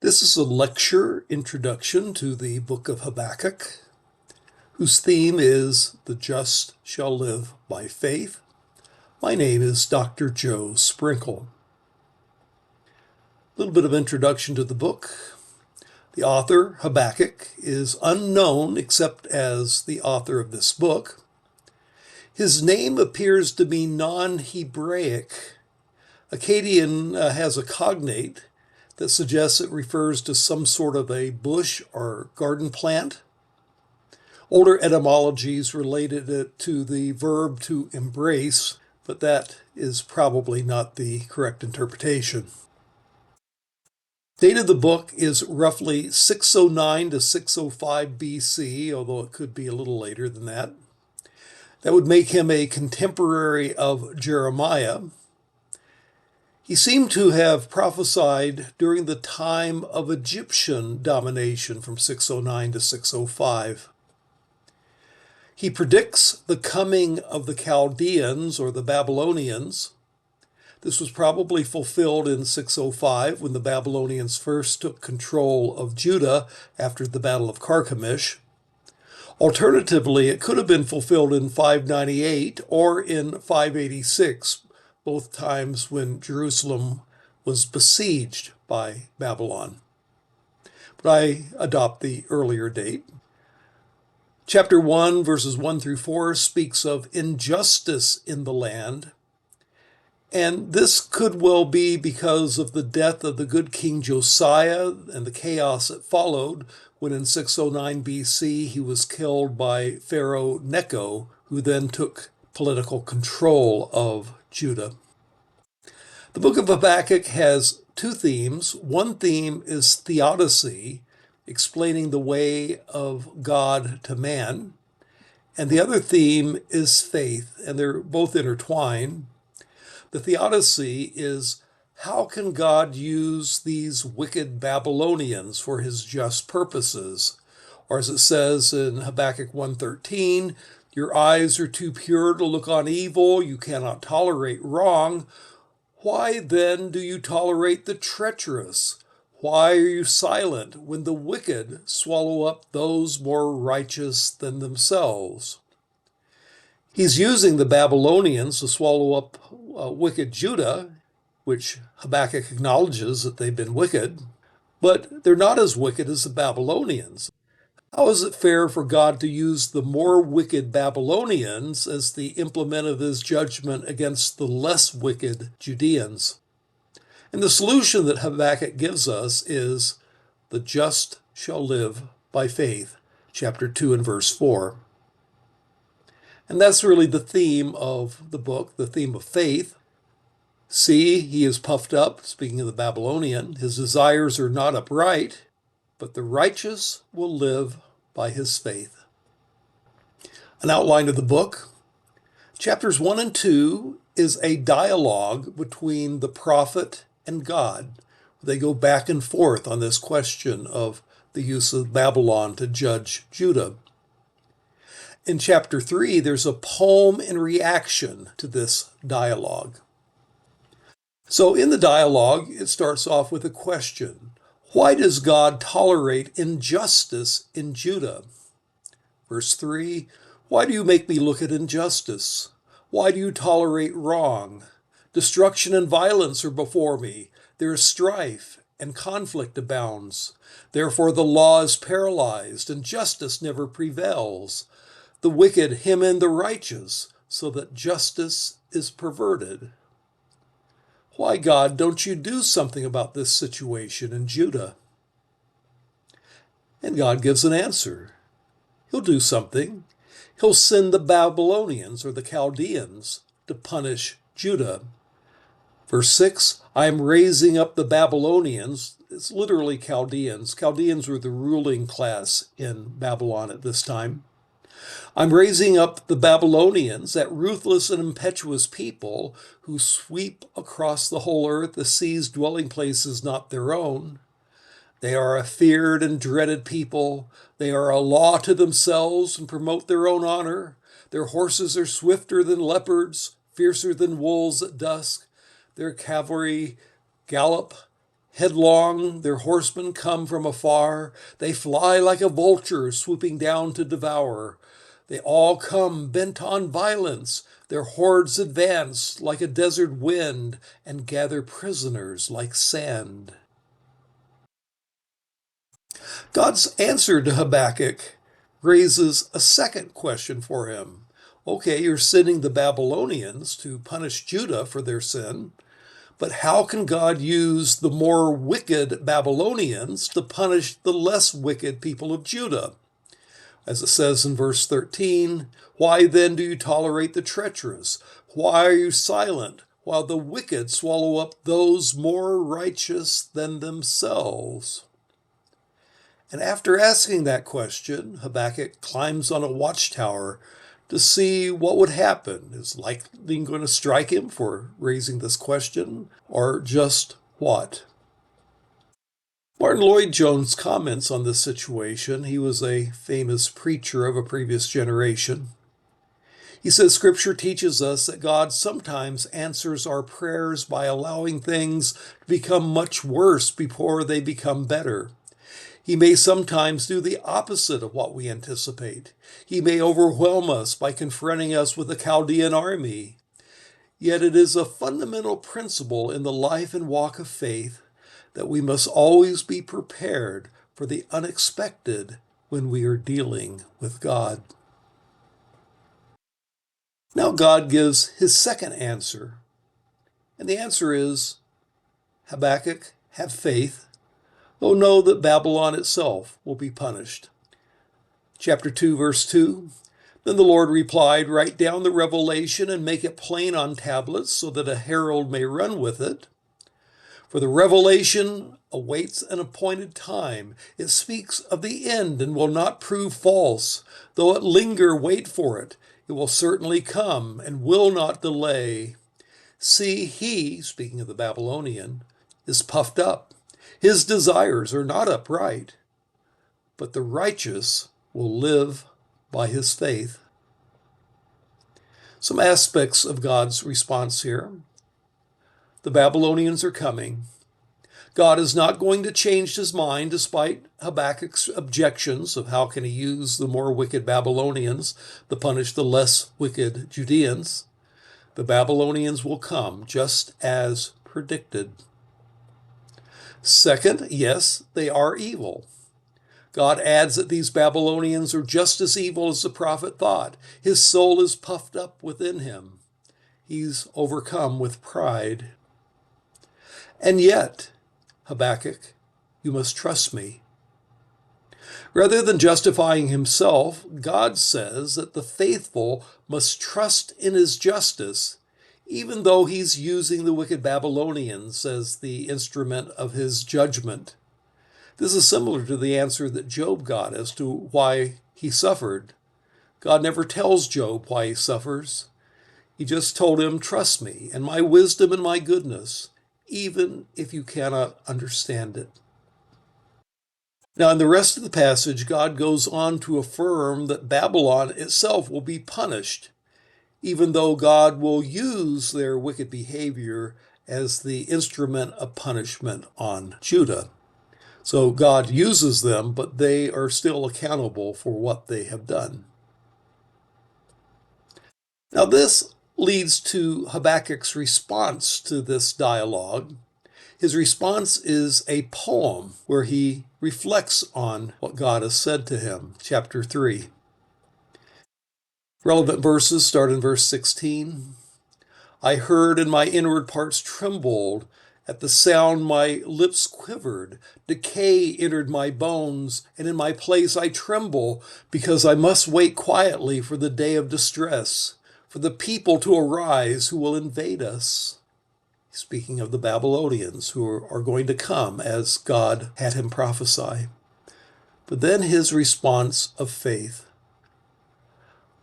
This is a lecture introduction to the book of Habakkuk, whose theme is "The just shall live by faith." My name is Dr. Joe Sprinkle. A little bit of introduction to the book. The author, Habakkuk, is unknown except as the author of this book. His name appears to be non-Hebraic. Akkadian has a cognate that suggests it refers to some sort of a bush or garden plant. Older etymologies related it to the verb to embrace, but that is probably not the correct interpretation. Date of the book is roughly 609 to 605 BC, although it could be a little later than that. That would make him a contemporary of Jeremiah. He seemed to have prophesied during the time of Egyptian domination from 609 to 605. He predicts the coming of the Chaldeans or the Babylonians. This was probably fulfilled in 605 when the Babylonians first took control of Judah after the Battle of Carchemish. Alternatively, it could have been fulfilled in 598 or in 586, both times when Jerusalem was besieged by Babylon. But I adopt the earlier date. Chapter 1, verses 1 through 4 speaks of injustice in the land. And this could well be because of the death of the good King Josiah and the chaos that followed when in 609 BC he was killed by Pharaoh Necho, who then took political control of Judah. The book of Habakkuk has two themes. One theme is theodicy, explaining the way of God to man. And the other theme is faith, and they're both intertwined. The theodicy is, how can God use these wicked Babylonians for his just purposes? Or as it says in Habakkuk 1:13, your eyes are too pure to look on evil, you cannot tolerate wrong. Why then do you tolerate the treacherous? Why are you silent when the wicked swallow up those more righteous than themselves? He's using the Babylonians to swallow up wicked Judah, which Habakkuk acknowledges that they've been wicked, but they're not as wicked as the Babylonians. How is it fair for God to use the more wicked Babylonians as the implement of his judgment against the less wicked Judeans? And the solution that Habakkuk gives us is, the just shall live by faith, chapter 2 and verse 4. And that's really the theme of the book, the theme of faith. See, he is puffed up, speaking of the Babylonian. His desires are not upright, but the righteous will live by his faith. An outline of the book. Chapters 1 and 2 is a dialogue between the prophet and God. They go back and forth on this question of the use of Babylon to judge Judah. In chapter 3, there's a poem in reaction to this dialogue. So in the dialogue, it starts off with a question. Why does God tolerate injustice in Judah? Verse 3, why do you make me look at injustice? Why do you tolerate wrong? Destruction and violence are before me. There is strife and conflict abounds. Therefore the law is paralyzed and justice never prevails. The wicked hem in the righteous, so that justice is perverted. Why, God, don't you do something about this situation in Judah? And God gives an answer. He'll do something. He'll send the Babylonians or the Chaldeans to punish Judah. Verse 6, I am raising up the Babylonians. It's literally Chaldeans. Chaldeans were the ruling class in Babylon at this time. I'm raising up the Babylonians, that ruthless and impetuous people who sweep across the whole earth, the sea's dwelling places not their own. They are a feared and dreaded people. They are a law to themselves and promote their own honor. Their horses are swifter than leopards, fiercer than wolves at dusk. Their cavalry gallop Headlong their horsemen come from afar. They fly like a vulture swooping down to devour. They all come bent on violence. Their hordes advance like a desert wind and gather prisoners like sand. God's answer to Habakkuk raises a second question for him. Okay, you're sending the Babylonians to punish Judah for their sin, but how can God use the more wicked Babylonians to punish the less wicked people of Judah? As it says in verse 13, why then do you tolerate the treacherous? Why are you silent while the wicked swallow up those more righteous than themselves? And after asking that question, Habakkuk climbs on a watchtower to see what would happen. Is lightning going to strike him for raising this question, or just what? Martin Lloyd-Jones comments on this situation. He was a famous preacher of a previous generation. He says, Scripture teaches us that God sometimes answers our prayers by allowing things to become much worse before they become better. He may sometimes do the opposite of what we anticipate. He may overwhelm us by confronting us with a Chaldean army. Yet it is a fundamental principle in the life and walk of faith that we must always be prepared for the unexpected when we are dealing with God. Now God gives his second answer, and the answer is, Habakkuk, have faith, though know that Babylon itself will be punished. Chapter 2, verse 2, Then the Lord replied, Write down the revelation and make it plain on tablets so that a herald may run with it. For the revelation awaits an appointed time. It speaks of the end and will not prove false. Though it linger, wait for it. It will certainly come and will not delay. See, he, speaking of the Babylonian, is puffed up. His desires are not upright, but the righteous will live by his faith. Some aspects of God's response here. The Babylonians are coming. God is not going to change his mind despite Habakkuk's objections of how can he use the more wicked Babylonians to punish the less wicked Judeans. The Babylonians will come just as predicted. Second, yes, they are evil. God adds that these Babylonians are just as evil as the prophet thought. His soul is puffed up within him. He's overcome with pride. And yet, Habakkuk, you must trust me. Rather than justifying himself, God says that the faithful must trust in his justice, even though he's using the wicked Babylonians as the instrument of his judgment. This is similar to the answer that Job got as to why he suffered. God never tells Job why he suffers. He just told him, trust me and my wisdom and my goodness, even if you cannot understand it. Now, in the rest of the passage, God goes on to affirm that Babylon itself will be punished, even though God will use their wicked behavior as the instrument of punishment on Judah. So God uses them, but they are still accountable for what they have done. Now, this leads to Habakkuk's response to this dialogue. His response is a poem where he reflects on what God has said to him. Chapter 3. Relevant verses start in verse 16. I heard and my inward parts trembled. At the sound my lips quivered. Decay entered my bones, and in my place I tremble, because I must wait quietly for the day of distress, for the people to arise who will invade us. Speaking of the Babylonians who are going to come as God had him prophesy. But then his response of faith.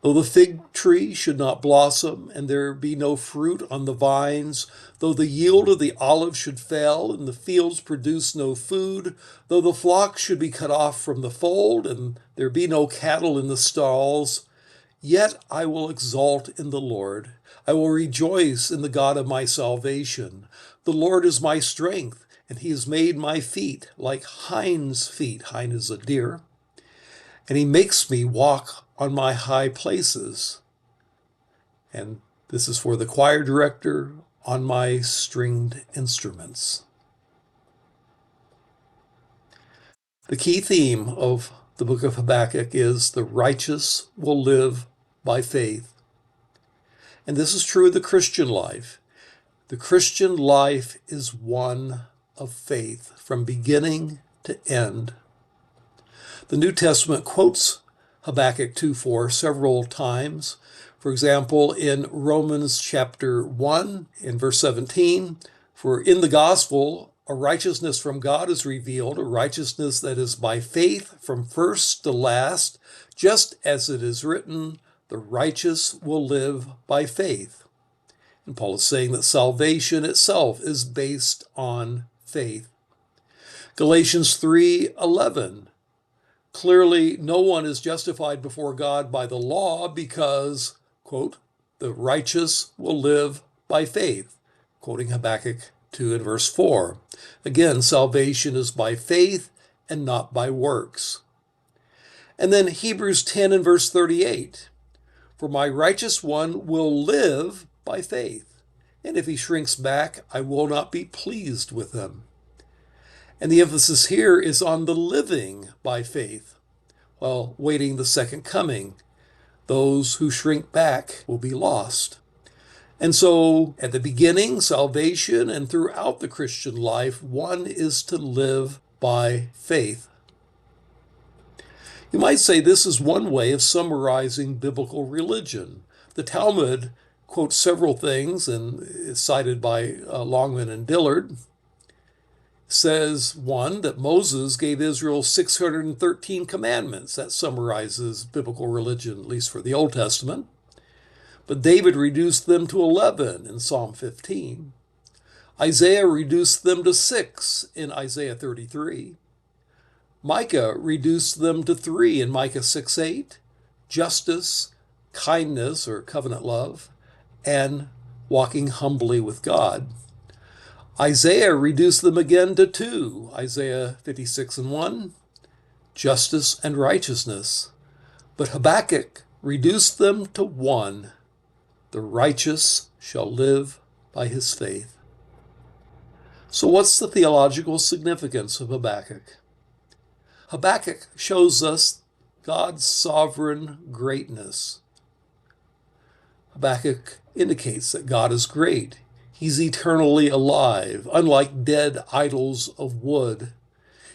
Though the fig tree should not blossom, and there be no fruit on the vines, though the yield of the olive should fail, and the fields produce no food, though the flock should be cut off from the fold, and there be no cattle in the stalls, yet I will exult in the Lord. I will rejoice in the God of my salvation. The Lord is my strength, And he has made my feet like hinds' feet. Hind is a deer. And he makes me walk on my high places. And this is for the choir director, on my stringed instruments. The key theme of the book of Habakkuk is the righteous will live by faith. And this is true of the Christian life. The Christian life is one of faith from beginning to end. The New Testament quotes Habakkuk 2:4 several times. For example, in Romans chapter 1, in verse 17, for in the gospel, a righteousness from God is revealed, a righteousness that is by faith from first to last, just as it is written, the righteous will live by faith. And Paul is saying that salvation itself is based on faith. Galatians 3:11. Clearly, no one is justified before God by the law because, quote, the righteous will live by faith, quoting Habakkuk 2 and verse 4. Again, salvation is by faith and not by works. And then Hebrews 10 and verse 38. For my righteous one will live by faith, and if he shrinks back, I will not be pleased with him. And the emphasis here is on the living by faith, while waiting the second coming. Those who shrink back will be lost. And so, at the beginning, salvation, and throughout the Christian life, one is to live by faith. You might say this is one way of summarizing biblical religion. The Talmud quotes several things, and is cited by Longman and Dillard. Says, one, that Moses gave Israel 613 commandments. That summarizes biblical religion, at least for the Old Testament. But David reduced them to 11 in Psalm 15. Isaiah reduced them to 6 in Isaiah 33. Micah reduced them to 3 in Micah 6:8, justice, kindness or covenant love, and walking humbly with God. Isaiah reduced them again to 2, Isaiah 56:1, justice and righteousness. But Habakkuk reduced them to 1, the righteous shall live by his faith. So what's the theological significance of Habakkuk? Habakkuk shows us God's sovereign greatness. Habakkuk indicates that God is great. He's eternally alive, unlike dead idols of wood.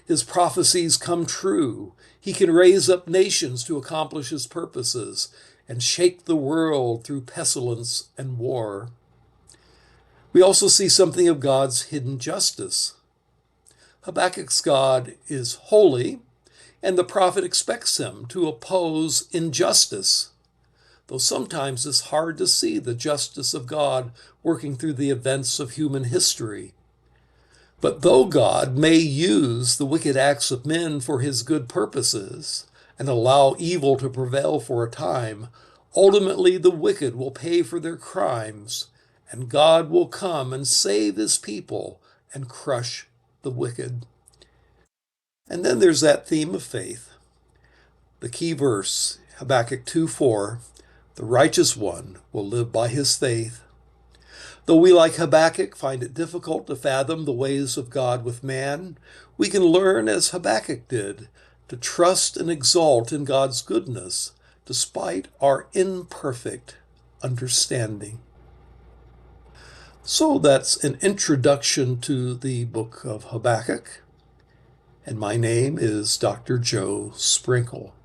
His prophecies come true. He can raise up nations to accomplish his purposes and shake the world through pestilence and war. We also see something of God's hidden justice. Habakkuk's God is holy, and the prophet expects him to oppose injustice, though sometimes it's hard to see the justice of God working through the events of human history. But though God may use the wicked acts of men for his good purposes and allow evil to prevail for a time, ultimately the wicked will pay for their crimes, and God will come and save his people and crush the wicked. And then there's that theme of faith. The key verse, Habakkuk 2:4, the righteous one will live by his faith. Though we, like Habakkuk, find it difficult to fathom the ways of God with man, we can learn, as Habakkuk did, to trust and exalt in God's goodness, despite our imperfect understanding. So that's an introduction to the book of Habakkuk. And my name is Dr. Joe Sprinkle.